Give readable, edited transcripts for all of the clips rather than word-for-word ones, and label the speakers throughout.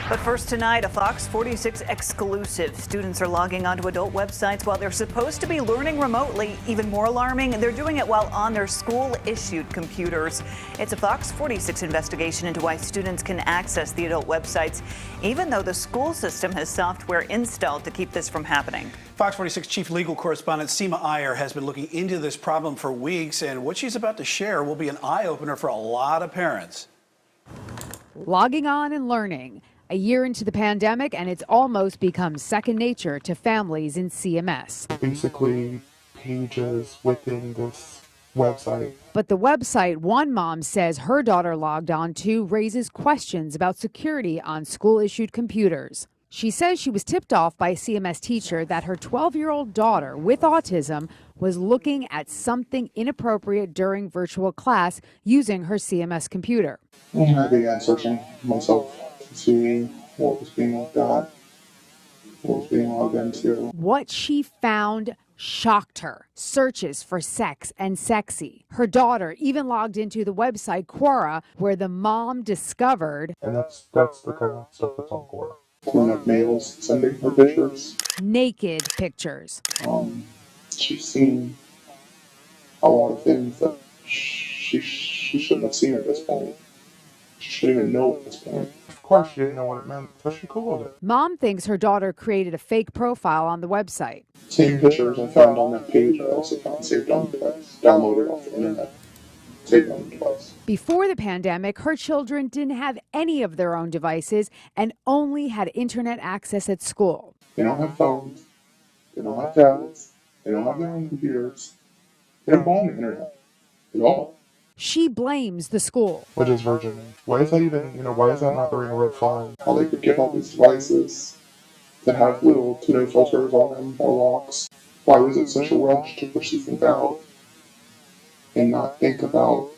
Speaker 1: But first tonight, a Fox 46 exclusive. Students are logging onto adult websites while they're supposed to be learning remotely. Even more alarming, they're doing it while on their school-issued computers. It's a Fox 46 investigation into why students can access the adult websites, even though the school system has software installed to keep this from happening.
Speaker 2: Fox 46 chief legal correspondent Seema Iyer has been looking into this problem for weeks, and what she's about to share will be an eye-opener for a lot of parents.
Speaker 3: Logging on and learning. A year into the pandemic, and it's almost become second nature to families in CMS.
Speaker 4: Basically, pages within this website.
Speaker 3: But the website one mom says her daughter logged on to raises questions about security on school-issued computers. She says she was tipped off by a CMS teacher that her 12-year-old daughter with autism was looking at something inappropriate during virtual class using her CMS computer.
Speaker 4: And I began searching myself to see what was being looked at, what was being logged into.
Speaker 3: What she found shocked her. Searches for sex and sexy. Her daughter even logged into the website Quora, where the mom discovered.
Speaker 4: And that's the kind of stuff that's on Quora. One of males sending her pictures.
Speaker 3: Naked pictures.
Speaker 4: She's seen a lot of things that she shouldn't have seen at this point. She shouldn't even know at this point. Of course she didn't know what it meant, so she Googled it.
Speaker 3: Mom thinks her daughter created a fake profile on the website.
Speaker 4: Same pictures I found on that page, I also found saved on the device. Downloaded off the internet. Saved on the device.
Speaker 3: Before the pandemic, her children didn't have any of their own devices and only had internet access at school.
Speaker 4: They don't have phones. They don't have tablets. They don't have their own computers. They don't go on the internet at all.
Speaker 3: She blames the school.
Speaker 4: Which is Virgin? Why is that even, why is that not the red flag? How they could give all these devices that have little to no filters on them or locks. Why was it such a rush to push these things out and not think about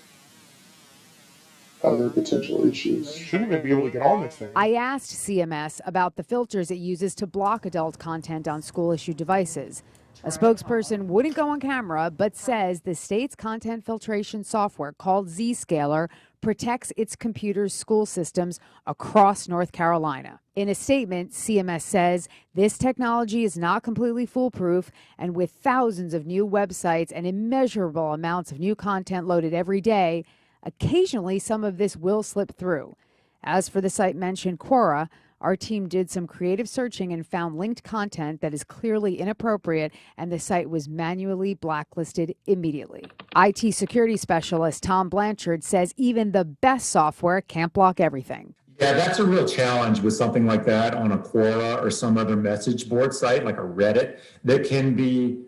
Speaker 4: other potential issues? Shouldn't even be able to get on this thing.
Speaker 3: I asked CMS about the filters it uses to block adult content on school-issued devices. A spokesperson wouldn't go on camera, but says the state's content filtration software called Zscaler protects its computers' school systems across North Carolina. In a statement, CMS says this technology is not completely foolproof, and with thousands of new websites and immeasurable amounts of new content loaded every day, occasionally some of this will slip through. As for the site mentioned, Quora, our team did some creative searching and found linked content that is clearly inappropriate, and the site was manually blacklisted immediately. IT security specialist Tom Blanchard says even the best software can't block everything.
Speaker 5: Yeah, that's a real challenge with something like that on a Quora or some other message board site like a Reddit that can be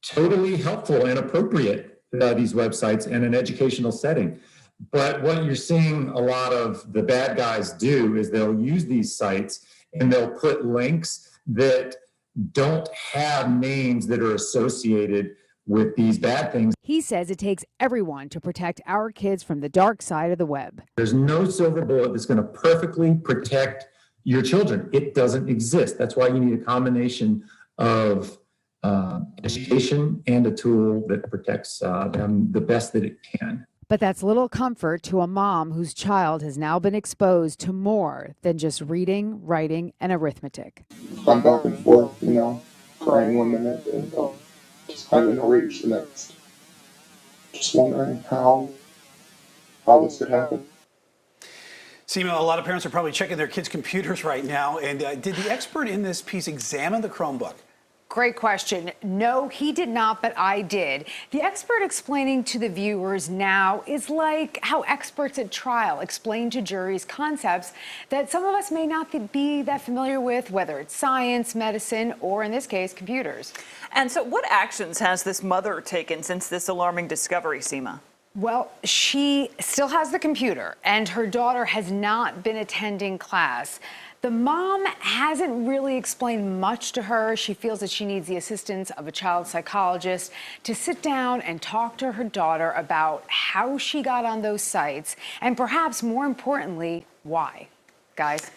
Speaker 5: totally helpful and appropriate, these websites, in an educational setting. But what you're seeing a lot of the bad guys do is they'll use these sites and they'll put links that don't have names that are associated with these bad things.
Speaker 3: He says it takes everyone to protect our kids from the dark side of the web.
Speaker 5: There's no silver bullet that's going to perfectly protect your children. It doesn't exist. That's why you need a combination of education and a tool that protects them the best that it can.
Speaker 3: But that's little comfort to a mom whose child has now been exposed to more than just reading, writing, and arithmetic.
Speaker 4: I'm back and forth, crying one minute and just kind of in a rage the next. Just wondering how this could happen.
Speaker 2: Seema, a lot of parents are probably checking their kids' computers right now. And did the expert in this piece examine the Chromebook?
Speaker 6: Great question. No, he did not, but I did. The expert explaining to the viewers now is like how experts at trial explain to juries concepts that some of us may not be that familiar with, whether it's science, medicine, or in this case, computers.
Speaker 1: And so what actions has this mother taken since this alarming discovery, Seema?
Speaker 6: Well, she still has the computer, and her daughter has not been attending class. The mom hasn't really explained much to her. She feels that she needs the assistance of a child psychologist to sit down and talk to her daughter about how she got on those sites, and perhaps more importantly, why. Guys?